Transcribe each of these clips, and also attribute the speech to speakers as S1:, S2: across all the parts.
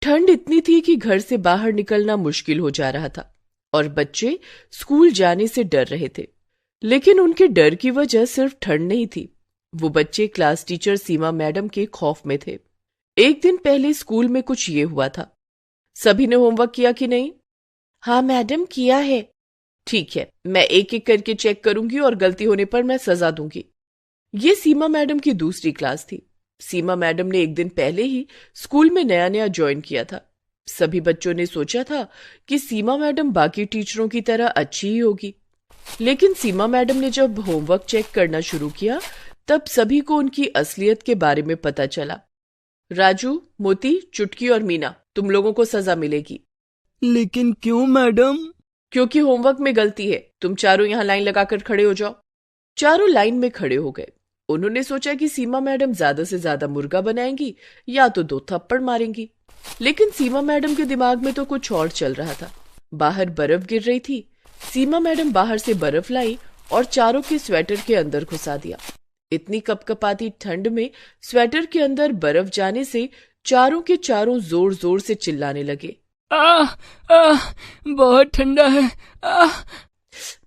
S1: ठंड इतनी थी कि घर से बाहर निकलना मुश्किल हो जा रहा था और बच्चे स्कूल जाने से डर रहे थे। लेकिन उनके डर की वजह सिर्फ ठंड नहीं थी, वो बच्चे क्लास टीचर सीमा मैडम के खौफ में थे। एक दिन पहले स्कूल में कुछ ये हुआ था। सभी ने होमवर्क किया कि नहीं? हाँ मैडम, किया है। ठीक है, मैं एक एक करके चेक करूंगी और गलती होने पर मैं सजा दूंगी। ये सीमा मैडम की दूसरी क्लास थी। सीमा मैडम ने एक दिन पहले ही स्कूल में नया नया ज्वाइन किया था। सभी बच्चों ने सोचा था कि सीमा मैडम बाकी टीचरों की तरह अच्छी ही होगी। लेकिन सीमा मैडम ने जब होमवर्क चेक करना शुरू किया तब सभी को उनकी असलियत के बारे में पता चला। राजू, मोती, चुटकी और मीना, तुम लोगों को सजा मिलेगी।
S2: लेकिन क्यों मैडम?
S1: क्योंकि होमवर्क में गलती है। तुम चारों यहाँ लाइन लगाकर खड़े हो जाओ। चारों लाइन में खड़े हो गए। उन्होंने सोचा कि सीमा मैडम ज्यादा से ज्यादा मुर्गा बनाएंगी या तो 2 थप्पड़ मारेंगी। लेकिन सीमा मैडम के दिमाग में तो कुछ और चल रहा था। बाहर बर्फ गिर रही थी। सीमा मैडम बाहर से बर्फ लाई और चारों के स्वेटर के अंदर घुसा दिया। इतनी कपकपाती ठंड में स्वेटर के अंदर बर्फ जाने से चारों के चारों जोर जोर से चिल्लाने लगे।
S2: बहुत ठंडा है।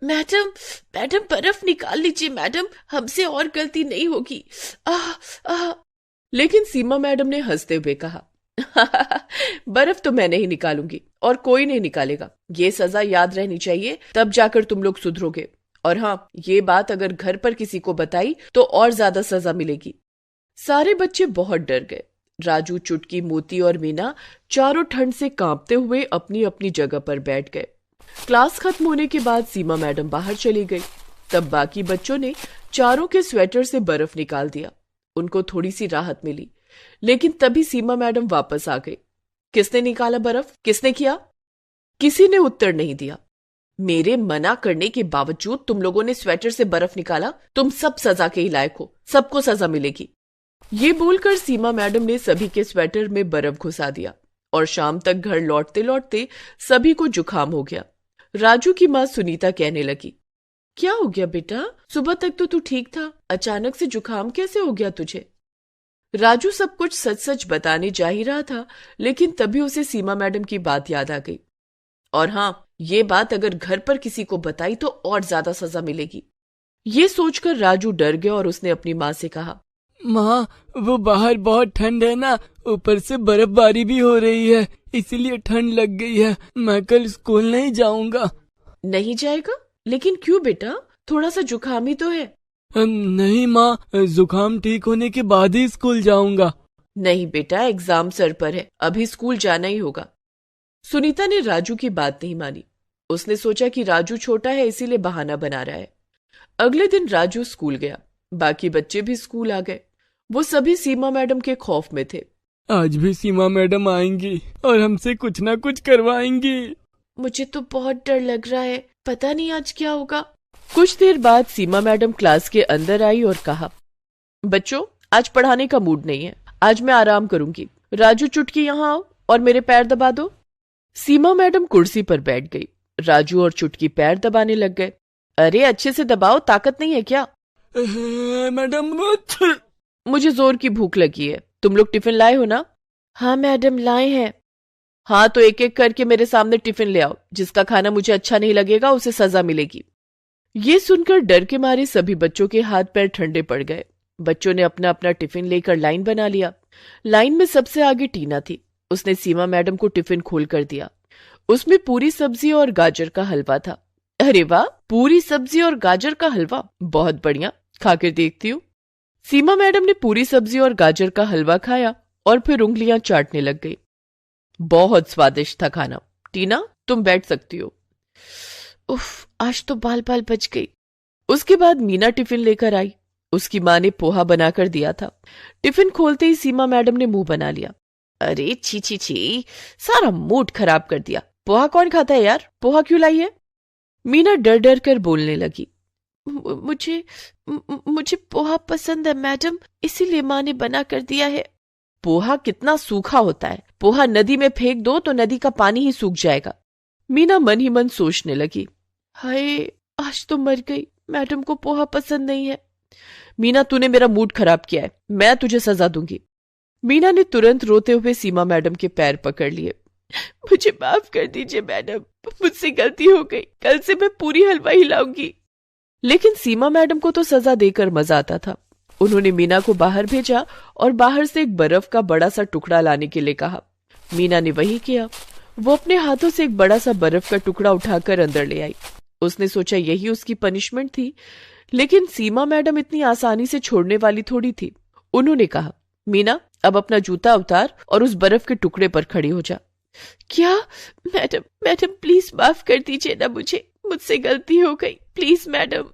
S1: मैडम, मैडम बर्फ निकाल लीजिए मैडम, हमसे और गलती नहीं होगी। लेकिन सीमा मैडम ने हंसते हुए कहा, बर्फ तो मैं नहीं निकालूंगी और कोई नहीं निकालेगा। ये सजा याद रहनी चाहिए, तब जाकर तुम लोग सुधरोगे। और हाँ, ये बात अगर घर पर किसी को बताई तो और ज्यादा सजा मिलेगी। सारे बच्चे बहुत डर गए। राजू, चुटकी, मोती और मीना चारों ठंड से कांपते हुए अपनी अपनी जगह पर बैठ गए। क्लास खत्म होने के बाद सीमा मैडम बाहर चली गई। तब बाकी बच्चों ने चारों के स्वेटर से बर्फ निकाल दिया। उनको थोड़ी सी राहत मिली। लेकिन तभी सीमा मैडम वापस आ गई। किसने निकाला बर्फ? किसने किया? किसी ने उत्तर नहीं दिया। मेरे मना करने के बावजूद तुम लोगों ने स्वेटर से बर्फ निकाला। तुम सब सजा के ही लायक हो, सबको सजा मिलेगी। ये बोलकर सीमा मैडम ने सभी के स्वेटर में बर्फ घुसा दिया और शाम तक घर लौटते लौटते सभी को जुकाम हो गया। राजू की माँ सुनीता कहने लगी, क्या हो गया बेटा? सुबह तक तो तू ठीक था, अचानक से जुकाम कैसे हो गया तुझे? राजू सब कुछ सच सच बताने जा ही रहा था, लेकिन तभी उसे सीमा मैडम की बात याद आ गई। और हाँ, ये बात अगर घर पर किसी को बताई तो और ज्यादा सजा मिलेगी। ये सोचकर राजू डर गया और उसने अपनी माँ से कहा,
S2: माँ, वो बाहर बहुत ठंड है ना, ऊपर से बर्फबारी भी हो रही है, इसीलिए ठंड लग गई है। मैं कल स्कूल नहीं जाऊंगा।
S1: नहीं जाएगा? लेकिन क्यों बेटा? थोड़ा सा जुकाम ही तो है।
S2: नहीं माँ, जुकाम ठीक होने के बाद ही स्कूल जाऊंगा।
S1: नहीं बेटा, एग्जाम सर पर है, अभी स्कूल जाना ही होगा। सुनीता ने राजू की बात नहीं मानी। उसने सोचा कि राजू छोटा है इसीलिए बहाना बना रहा है। अगले दिन राजू स्कूल गया। बाकी बच्चे भी स्कूल आ गए। वो सभी सीमा मैडम के खौफ में थे।
S2: आज भी सीमा मैडम आएंगी और हमसे कुछ ना कुछ करवाएंगी।
S1: मुझे तो बहुत डर लग रहा है, पता नहीं आज क्या होगा। कुछ देर बाद सीमा मैडम क्लास के अंदर आई और कहा, बच्चों, आज पढ़ाने का मूड नहीं है, आज मैं आराम करूंगी। राजू, चुटकी यहाँ आओ और मेरे पैर दबा दो। सीमा मैडम कुर्सी पर बैठ गई। राजू और चुटकी पैर दबाने लग गए। अरे अच्छे से दबाओ, ताकत नहीं है क्या?
S2: मैडम,
S1: मुझे जोर की भूख लगी है। तुम लोग टिफिन लाए हो ना? हाँ मैडम, लाए हैं। हाँ तो एक एक करके मेरे सामने टिफिन ले आओ। जिसका खाना मुझे अच्छा नहीं लगेगा उसे सजा मिलेगी। ये सुनकर डर के मारे सभी बच्चों के हाथ पैर ठंडे पड़ गए। बच्चों ने अपना अपना टिफिन लेकर लाइन बना लिया। लाइन में सबसे आगे टीना थी। उसने सीमा मैडम को टिफिन खोल कर दिया। उसमें पूरी सब्जी और गाजर का हलवा था। अरे वाह, पूरी सब्जी और गाजर का हलवा, बहुत बढ़िया, खाकर देखती हूँ। सीमा मैडम ने पूरी सब्जी और गाजर का हलवा खाया और फिर उंगलियां चाटने लग गई। बहुत स्वादिष्ट था खाना। टीना, तुम बैठ सकती हो। उफ, आज तो बाल बाल बच गई। उसके बाद मीना टिफिन लेकर आई। उसकी माँ ने पोहा बनाकर दिया था। टिफिन खोलते ही सीमा मैडम ने मुंह बना लिया। अरे छी छी छी, सारा मूड खराब कर दिया। पोहा कौन खाता है यार? पोहा क्यों लाई है? मीना डर डर कर बोलने लगी, मुझे पोहा पसंद है मैडम, इसीलिए माँ ने बना कर दिया है। पोहा कितना सूखा होता है, पोहा नदी में फेंक दो तो नदी का पानी ही सूख जाएगा। मीना मन ही मन सोचने लगी, हाय आज तो मर गई, मैडम को पोहा पसंद नहीं है। मीना, तूने मेरा मूड खराब किया है, मैं तुझे सजा दूंगी। मीना ने तुरंत रोते हुए सीमा मैडम के पैर पकड़ लिए। मुझे माफ कर दीजिए मैडम, मुझसे गलती हो गई, कल से मैं पूरी हलवा हिलाऊंगी। लेकिन सीमा मैडम को तो सजा देकर मजा आता था। उन्होंने मीना को बाहर भेजा और बाहर से एक बर्फ का बड़ा सा टुकड़ा लाने के लिए कहा। मीना ने वही किया। वो अपने हाथों से एक बड़ा सा बर्फ का टुकड़ा उठाकर अंदर ले आई। उसने सोचा यही उसकी पनिशमेंट थी, लेकिन सीमा मैडम इतनी आसानी से छोड़ने वाली थोड़ी थी। उन्होंने कहा, मीना अब अपना जूता उतार और उस बर्फ के टुकड़े पर खड़ी हो जा। क्या? मैडम प्लीज माफ कर दीजिए ना मुझसे गलती हो गई, प्लीज मैडम।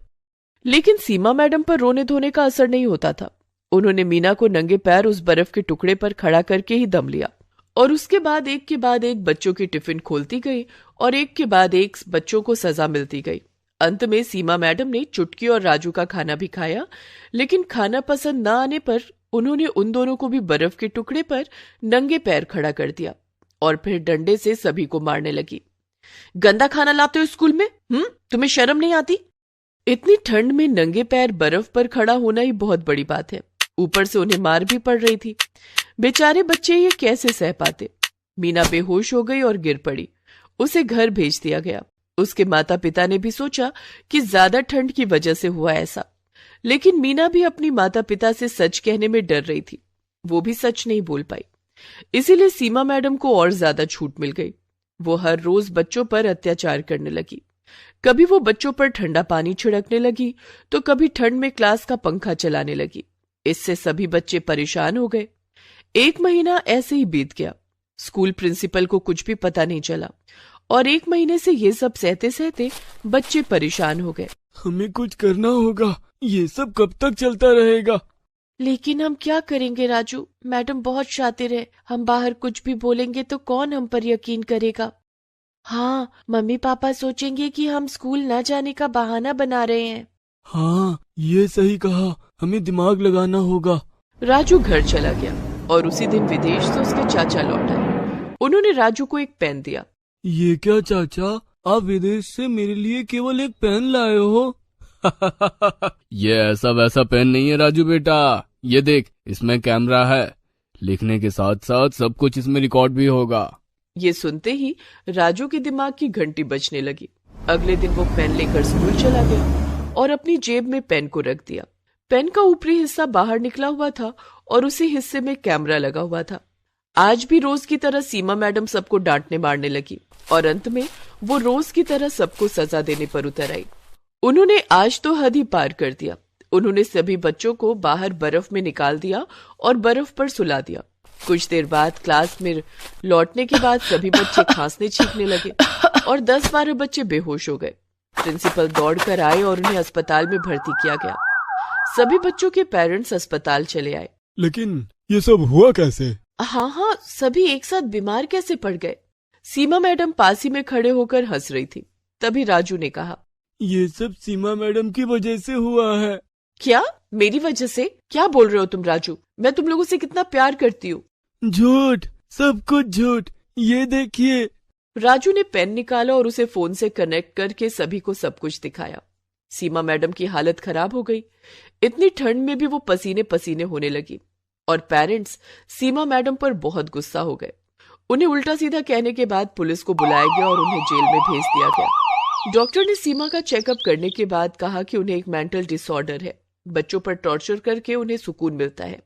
S1: लेकिन सीमा मैडम पर रोने धोने का असर नहीं होता था। उन्होंने मीना को नंगे पैर उस बर्फ के टुकड़े पर खड़ा करके ही दम लिया और उसके बाद एक के बाद एक बच्चों की टिफिन खोलती गई और एक के बाद एक बच्चों को सजा मिलती गई। अंत में सीमा मैडम ने चुटकी और राजू का खाना भी खाया, लेकिन खाना पसंद न आने पर उन्होंने उन दोनों को भी बर्फ के टुकड़े पर नंगे पैर खड़ा कर दिया और फिर डंडे से सभी को मारने लगी। गंदा खाना लाते हो स्कूल में? तुम्हें शर्म नहीं आती? इतनी ठंड में नंगे पैर बर्फ पर खड़ा होना ही बहुत बड़ी बात है। ऊपर से उन्हें मार भी पड़ रही थी। बेचारे बच्चे ये कैसे सह पाते। मीना बेहोश हो गई और गिर पड़ी। उसे घर भेज दिया गया। उसके माता पिता ने भी सोचा कि ज्यादा ठंड की वजह से हुआ ऐसा, लेकिन मीना भी अपनी माता पिता से सच कहने में डर रही थी। वो भी सच नहीं बोल पाई। इसीलिए सीमा मैडम को और ज्यादा छूट मिल गई। वो हर रोज बच्चों पर अत्याचार करने लगी। कभी वो बच्चों पर ठंडा पानी छिड़कने लगी तो कभी ठंड में क्लास का पंखा चलाने लगी। इससे सभी बच्चे परेशान हो गए। 1 महीना ऐसे ही बीत गया। स्कूल प्रिंसिपल को कुछ भी पता नहीं चला और 1 महीने से ये सब सहते सहते बच्चे परेशान हो गए।
S2: हमें कुछ करना होगा, ये सब कब तक चलता रहेगा?
S1: लेकिन हम क्या करेंगे राजू? मैडम बहुत शातिर है। हम बाहर कुछ भी बोलेंगे तो कौन हम पर यकीन करेगा? हाँ, मम्मी पापा सोचेंगे कि हम स्कूल न जाने का बहाना बना रहे हैं।
S2: हाँ, ये सही कहा, हमें दिमाग लगाना होगा।
S1: राजू घर चला गया और उसी दिन विदेश से उसके चाचा लौट आए। उन्होंने राजू को एक पेन दिया।
S2: ये क्या चाचा, आप विदेश से मेरे लिए केवल एक पेन लाए हो? ये ऐसा वैसा पेन नहीं है राजू बेटा, ये देख, इसमें कैमरा है। लिखने के साथ साथ सब कुछ इसमें रिकॉर्ड भी होगा।
S1: ये सुनते ही राजू के दिमाग की घंटी बजने लगी। अगले दिन वो पेन लेकर स्कूल चला गया और अपनी जेब में पेन को रख दिया। पेन का ऊपरी हिस्सा बाहर निकला हुआ था और उसी हिस्से में कैमरा लगा हुआ था। आज भी रोज की तरह सीमा मैडम सबको डांटने मारने लगी और अंत में वो रोज की तरह सबको सजा देने पर उतर आई। उन्होंने आज तो हद ही पार कर दिया। उन्होंने सभी बच्चों को बाहर बर्फ में निकाल दिया और बर्फ पर सुला दिया। कुछ देर बाद क्लास में लौटने के बाद सभी बच्चे खांसने छींकने लगे और 10-12 बच्चे बेहोश हो गए। प्रिंसिपल दौड़कर आए और उन्हें अस्पताल में भर्ती किया गया। सभी बच्चों के पेरेंट्स अस्पताल चले आए।
S2: लेकिन ये सब हुआ कैसे?
S1: हाँ, सभी एक साथ बीमार कैसे पड़ गए? सीमा मैडम पास ही में खड़े होकर हंस रही थी। तभी राजू ने कहा,
S2: ये सब सीमा मैडम की वजह से हुआ है।
S1: क्या? मेरी वजह से? क्या बोल रहे हो तुम राजू? मैं तुम लोगों से कितना प्यार करती हूँ।
S2: झूठ, सब कुछ झूठ। ये देखिए।
S1: राजू ने पेन निकाला और उसे फोन से कनेक्ट करके सभी को सब कुछ दिखाया। सीमा मैडम की हालत खराब हो गई। इतनी ठंड में भी वो पसीने पसीने होने लगी और पेरेंट्स सीमा मैडम पर बहुत गुस्सा हो गए। उन्हें उल्टा सीधा कहने के बाद पुलिस को बुलाया गया और उन्हें जेल में भेज दिया गया। डॉक्टर ने सीमा का चेकअप करने के बाद कहा कि उन्हें एक मेंटल डिसऑर्डर है। बच्चों पर टॉर्चर करके उन्हें सुकून मिलता है।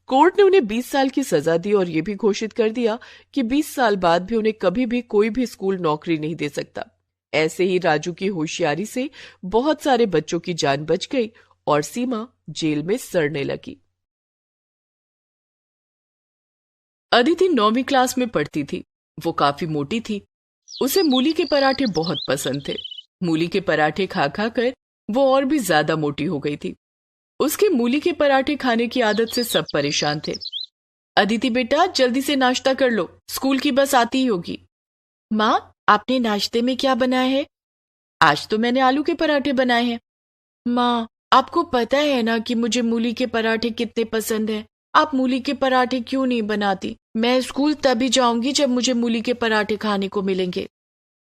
S1: कोर्ट ने उन्हें 20 साल की सजा दी और ये भी घोषित कर दिया कि 20 साल बाद भी उन्हें कभी भी कोई भी स्कूल नौकरी नहीं दे सकता। ऐसे ही राजू की होशियारी से बहुत सारे बच्चों की जान बच गई और सीमा जेल में सड़ने लगी। अदिति 9वीं क्लास में पढ़ती थी। वो काफी मोटी थी। उसे मूली के पराठे बहुत पसंद थे। मूली के पराठे खा खा कर वो और भी ज्यादा मोटी हो गई थी। उसके मूली के पराठे खाने की आदत से सब परेशान थे। अदिति बेटा, जल्दी से नाश्ता कर लो, स्कूल की बस आती ही होगी। माँ, आपने नाश्ते में क्या बनाया है? आज तो मैंने आलू के पराठे बनाए हैं। माँ, आपको पता है ना कि मुझे मूली के पराठे कितने पसंद हैं। आप मूली के पराठे क्यों नहीं बनाती? मैं स्कूल तभी जाऊंगी जब मुझे मूली के पराठे खाने को मिलेंगे।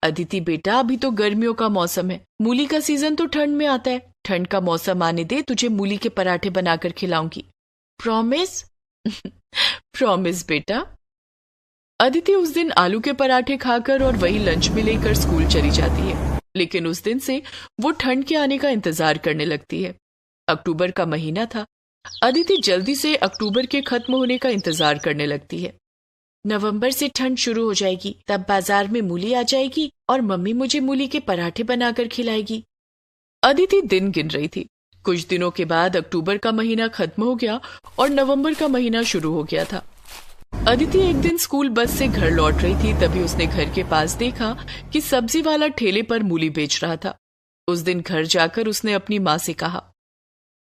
S1: अदिति बेटा, अभी तो गर्मियों का मौसम है। मूली का सीजन तो ठंड में आता है। ठंड का मौसम आने दे, तुझे मूली के पराठे बनाकर खिलाऊंगी। प्रॉमिस? प्रॉमिस बेटा। अदिति उस दिन आलू के पराठे खाकर और वही लंच में लेकर स्कूल चली जाती है, लेकिन उस दिन से वो ठंड के आने का इंतजार करने लगती है। अक्टूबर का महीना था। अदिति जल्दी से अक्टूबर के खत्म होने का इंतजार करने लगती है। नवंबर से ठंड शुरू हो जाएगी, तब बाजार में मूली आ जाएगी और मम्मी मुझे मूली के पराठे बनाकर खिलाएगी। अदिति दिन गिन रही थी। कुछ दिनों के बाद अक्टूबर का महीना खत्म हो गया और नवंबर का महीना शुरू हो गया था। अदिति एक दिन स्कूल बस से घर लौट रही थी, तभी उसने घर के पास देखा कि सब्जी वाला ठेले पर मूली बेच रहा था। उस दिन घर जाकर उसने अपनी माँ से कहा,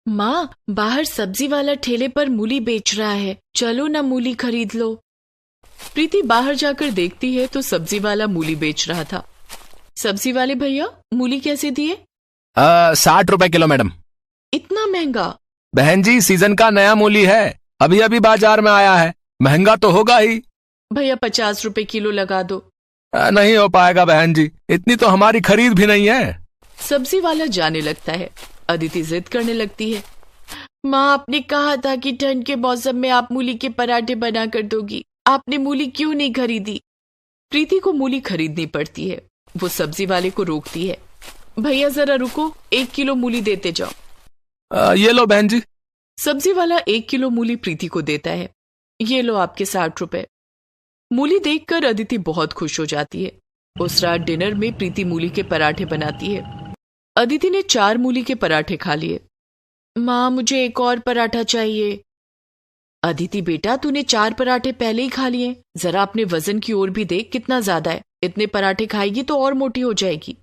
S1: माँ, बाहर सब्जी वाला ठेले पर मूली बेच रहा है, चलो ना मूली खरीद लो। प्रीति बाहर जाकर देखती है तो सब्जी वाला मूली बेच रहा था। सब्जी वाले भैया, मूली कैसे दिए?
S3: 60 रुपए किलो मैडम।
S1: इतना महंगा?
S3: बहन जी, सीजन का नया मूली है, अभी अभी बाजार में आया है, महंगा तो होगा ही।
S1: भैया 50 रुपए किलो लगा दो।
S3: नहीं हो पाएगा बहन जी, इतनी तो हमारी खरीद भी नहीं है।
S1: सब्जी वाला जाने लगता है। अदिति जिद करने लगती है, माँ, आपने कहा था कि ठंड के मौसम में आप मूली के पराठे बना कर दोगी, आपने मूली क्यों नहीं खरीदी? प्रीति को मूली खरीदनी पड़ती है। वो सब्जी वाले को रोकती है, भैया जरा रुको, 1 किलो मूली देते जाओ।
S3: ये लो बहन जी।
S1: सब्जी वाला 1 किलो मूली प्रीति को देता है। ये लो आपके 60 रुपए। मूली देखकर अदिति बहुत खुश हो जाती है। उस रात डिनर में प्रीति मूली के पराठे बनाती है। अदिति ने 4 मूली के पराठे खा लिए। माँ, मुझे एक और पराठा चाहिए। अदिति बेटा, तूने 4 पराठे पहले ही खा लिए, जरा अपने वजन की ओर भी देख, कितना ज्यादा है। इतने पराठे खाएगी तो और मोटी हो जाएगी।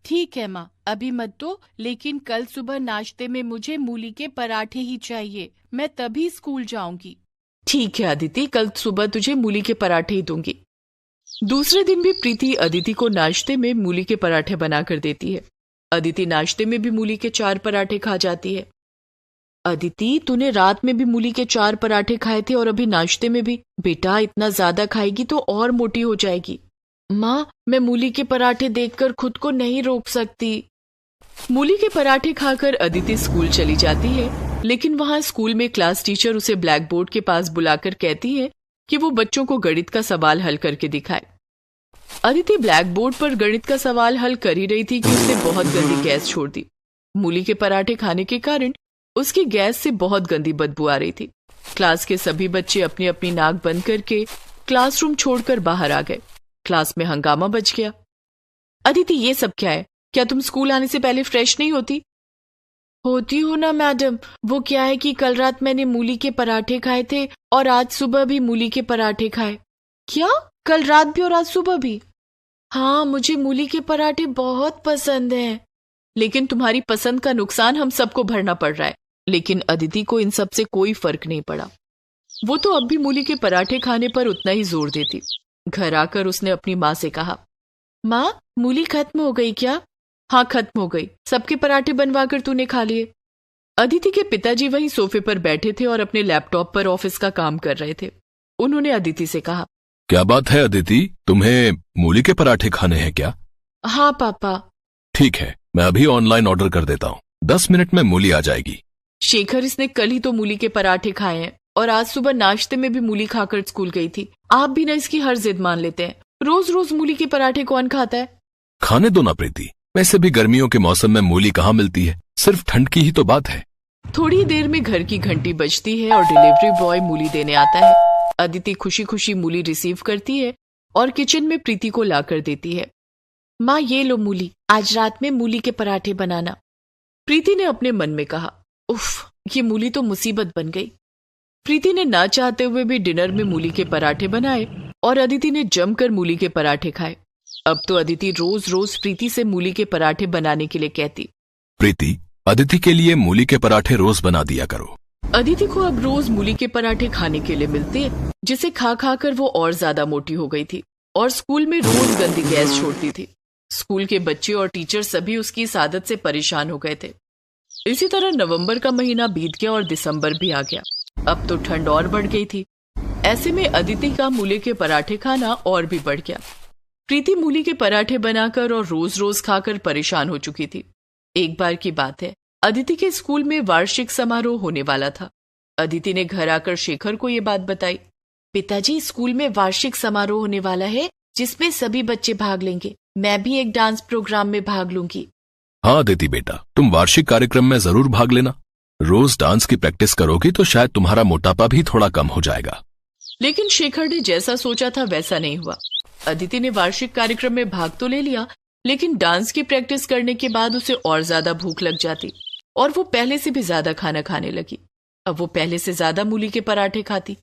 S4: ठीक है माँ, अभी मत दो, लेकिन कल सुबह नाश्ते में मुझे मूली के पराठे ही चाहिए, मैं तभी स्कूल जाऊंगी।
S1: ठीक है अदिति, कल सुबह तुझे मूली के पराठे ही दूंगी। दूसरे दिन भी प्रीति अदिति को नाश्ते में मूली के पराठे बनाकर देती है। अदिति नाश्ते में भी मूली के 4 पराठे खा जाती है। अदिति, तूने रात में भी मूली के 4 पराठे खाए थे और अभी नाश्ते में भी। बेटा, इतना ज्यादा खाएगी तो और मोटी हो जाएगी। माँ, मैं मूली के पराठे देखकर खुद को नहीं रोक सकती। मूली के पराठे खाकर अदिति स्कूल चली जाती है, लेकिन वहां स्कूल में क्लास टीचर उसे ब्लैक बोर्ड के पास बुलाकर कहती है कि वो बच्चों को गणित का सवाल हल करके दिखाए। अदिति ब्लैक बोर्ड पर गणित का सवाल हल कर ही रही थी कि उसने बहुत गंदी गैस छोड़ दी। मूली के पराठे खाने के कारण उसकी गैस से बहुत गंदी बदबू आ रही थी। क्लास के सभी बच्चे अपनी अपनी नाक बंद करके क्लासरूम छोड़कर बाहर आ गए। क्लास में हंगामा बच गया। अदिति, ये सब क्या है? क्या तुम स्कूल आने से पहले फ्रेश नहीं होती? होती हो ना मैडम, वो क्या है कि कल रात मैंने मूली के पराठे खाए थे और आज सुबह भी मूली के पराठे खाए। क्या? कल रात भी और आज सुबह भी? हाँ, मुझे मूली के पराठे बहुत पसंद हैं। लेकिन तुम्हारी पसंद का नुकसान हम सबको भरना पड़ रहा है। लेकिन अदिति को इन सब से कोई फर्क नहीं पड़ा। वो तो अब भी मूली के पराठे खाने पर उतना ही जोर देती। घर आकर उसने अपनी माँ से कहा, माँ, मूली खत्म हो गई क्या? हाँ, खत्म हो गई, सबके पराठे बनवाकर तूने खा लिए। अदिति के पिताजी वहीं सोफे पर बैठे थे और अपने लैपटॉप पर ऑफिस का काम कर रहे थे। उन्होंने अदिति से कहा,
S3: क्या बात है अदिति, तुम्हें मूली के पराठे खाने हैं क्या?
S1: हाँ पापा।
S3: ठीक है, मैं अभी ऑनलाइन ऑर्डर कर देता हूँ, 10 मिनट में मूली आ जाएगी।
S1: शेखर, इसने कल ही तो मूली के पराठे खाए हैं और आज सुबह नाश्ते में भी मूली खाकर स्कूल गई थी। आप भी ना इसकी हर जिद मान लेते हैं। रोज रोज मूली के पराठे कौन खाता है?
S3: खाने दो ना प्रीति, वैसे भी गर्मियों के मौसम में मूली कहाँ मिलती है, सिर्फ ठंड की ही तो बात है।
S1: थोड़ी देर में घर की घंटी बजती है और डिलीवरी बॉय मूली देने आता है। अदिति खुशी खुशी मूली रिसीव करती है और किचन में प्रीति को लाकर देती है। माँ, ये लो मूली, आज रात में मूली के पराठे बनाना। प्रीति ने अपने मन में कहा, उफ, ये मूली तो मुसीबत बन गई। प्रीति ने ना चाहते हुए भी डिनर में मूली के पराठे बनाए और अदिति ने जमकर मूली के पराठे खाए। अब तो अदिति रोज रोज प्रीति से मूली के पराठे बनाने के लिए कहती,
S3: प्रीति, अदिति के लिए मूली के पराठे रोज बना दिया करो।
S1: अदिति को अब रोज मूली के पराठे खाने के लिए मिलते, जिसे खा खा कर वो और ज्यादा मोटी हो गई थी और स्कूल में रोज गंदी गैस छोड़ती थी। स्कूल के बच्चे और टीचर सभी उसकी इस आदत से परेशान हो गए थे। इसी तरह नवंबर का महीना बीत गया और दिसंबर भी आ गया। अब तो ठंड और बढ़ गई थी। ऐसे में अदिति का मूली के पराठे खाना और भी बढ़ गया। प्रीति मूली के पराठे बनाकर और रोज रोज खाकर परेशान हो चुकी थी। एक बार की बात है, अदिति के स्कूल में वार्षिक समारोह होने वाला था। अदिति ने घर आकर शेखर को ये बात बताई। पिताजी, स्कूल में वार्षिक समारोह होने वाला है जिसमें सभी बच्चे भाग लेंगे। मैं भी एक डांस प्रोग्राम में भाग लूंगी।
S3: हाँ अदिति बेटा, तुम वार्षिक कार्यक्रम में जरूर भाग लेना। रोज डांस की प्रैक्टिस करोगी तो शायद तुम्हारा मोटापा भी थोड़ा कम हो जाएगा।
S1: लेकिन शेखर ने जैसा सोचा था वैसा नहीं हुआ। अदिति ने वार्षिक कार्यक्रम में भाग तो ले लिया, लेकिन डांस की प्रैक्टिस करने के बाद उसे और ज्यादा भूख लग जाती और वो पहले से भी ज्यादा खाना खाने लगी। अब वो पहले से ज्यादा मूली के पराठे खाती।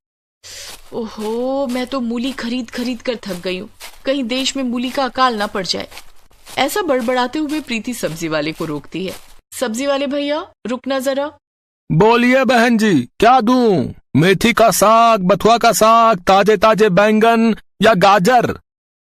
S1: ओहो, मैं तो मूली खरीद खरीद कर थक गई हूँ। कहीं देश में मूली का अकाल ना पड़ जाए। ऐसा बड़बड़ाते हुए प्रीति सब्जी वाले को रोकती है। सब्जी वाले भैया, रुकना जरा।
S3: बोलिए बहन जी, क्या दूं? मेथी का साग, बथुआ का साग, ताजे ताजे बैंगन या गाजर?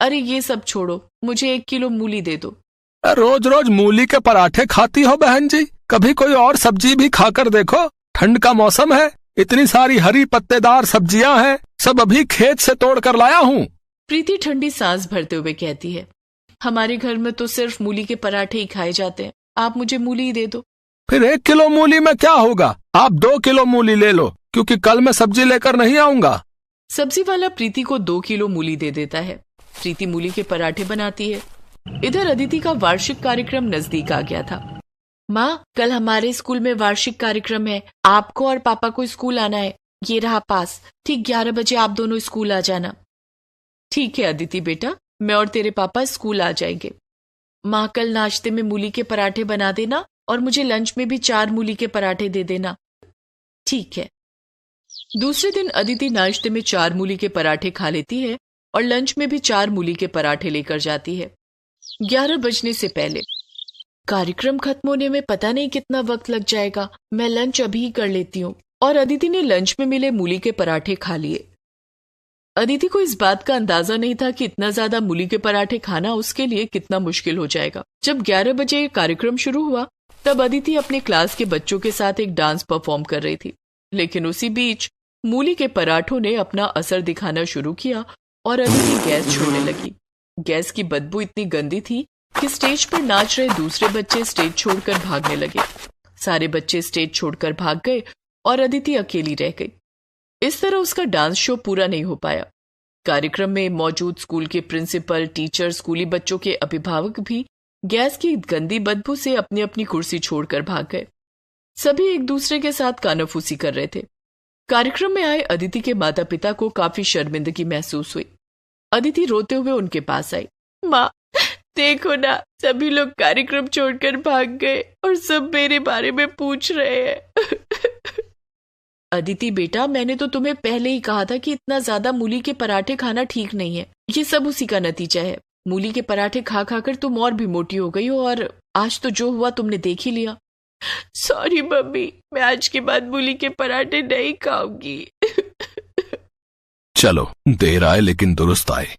S1: अरे ये सब छोड़ो, मुझे 1 किलो मूली दे दो।
S3: रोज रोज मूली के पराठे खाती हो बहन जी? कभी कोई और सब्जी भी खाकर देखो। ठंड का मौसम है, इतनी सारी हरी पत्तेदार सब्जियां हैं, सब अभी खेत से तोड़ कर लाया हूँ।
S1: प्रीति ठंडी सांस भरते हुए कहती है, हमारे घर में तो सिर्फ मूली के पराठे ही खाए जाते हैं। आप मुझे मूली ही दे दो।
S3: फिर 1 किलो मूली में क्या होगा? आप 2 किलो मूली ले लो, क्योंकि कल मैं सब्जी लेकर नहीं आऊंगा।
S1: सब्जी वाला प्रीति को 2 किलो मूली दे देता है। प्रीति मूली के पराठे बनाती है। इधर अदिति का वार्षिक कार्यक्रम नजदीक आ गया था। माँ, कल हमारे स्कूल में वार्षिक कार्यक्रम है। आपको और पापा को स्कूल आना है। ये रहा पास। ठीक 11 बजे आप दोनों स्कूल आ जाना। ठीक है अदिति बेटा, मैं और तेरे पापा स्कूल आ जाएंगे। माँ, कल नाश्ते में मूली के पराठे बना देना और मुझे लंच में भी 4 मूली के पराठे दे देना। ठीक है। दूसरे दिन अदिति नाश्ते में 4 मूली के पराठे खा लेती है और लंच में भी 4 मूली के पराठे लेकर जाती है 11 बजने से पहले। कार्यक्रम खत्म होने में पता नहीं कितना वक्त लग जाएगा। मैं लंच अभी ही कर लेती हूँ। और अदिति ने लंच में मिले मूली के पराठे खा लिए। अदिति को इस बात का अंदाजा नहीं था कि इतना ज्यादा मूली के पराठे खाना उसके लिए कितना मुश्किल हो जाएगा। जब 11 बजे कार्यक्रम शुरू हुआ तब अदिति अपने क्लास के बच्चों के साथ एक डांस परफॉर्म कर रही थी। लेकिन उसी बीच मूली के पराठों ने अपना असर दिखाना शुरू किया और अदिति गैस छोड़ने लगी। गैस की बदबू इतनी गंदी थी कि स्टेज पर नाच रहे दूसरे बच्चे स्टेज छोड़कर भागने लगे। सारे बच्चे स्टेज छोड़कर भाग गए और अदिति अकेली रह गई। इस तरह उसका डांस शो पूरा नहीं हो पाया। कार्यक्रम में मौजूद स्कूल के प्रिंसिपल, टीचर, स्कूली बच्चों के अभिभावक भी गैस की गंदी बदबू से अपनी अपनी कुर्सी छोड़कर भाग गए। सभी एक दूसरे के साथ कानाफूसी कर रहे थे। कार्यक्रम में आए अदिति के माता पिता को काफी शर्मिंदगी महसूस हुई। अदिति रोते हुए उनके पास आई। माँ, देखो ना, सभी लोग कार्यक्रम छोड़कर भाग गए और सब मेरे बारे में पूछ रहे हैं। अदिति बेटा, मैंने तो तुम्हें पहले ही कहा था कि इतना ज्यादा मूली के पराठे खाना ठीक नहीं है। ये सब उसी का नतीजा है। मूली के पराठे खा खाकर तुम और भी मोटी हो गई हो और आज तो जो हुआ तुमने देख ही लिया। सॉरी मम्मी, मैं आज के बाद मूली के पराठे नहीं खाऊंगी।
S3: चलो, देर आए लेकिन दुरुस्त आए।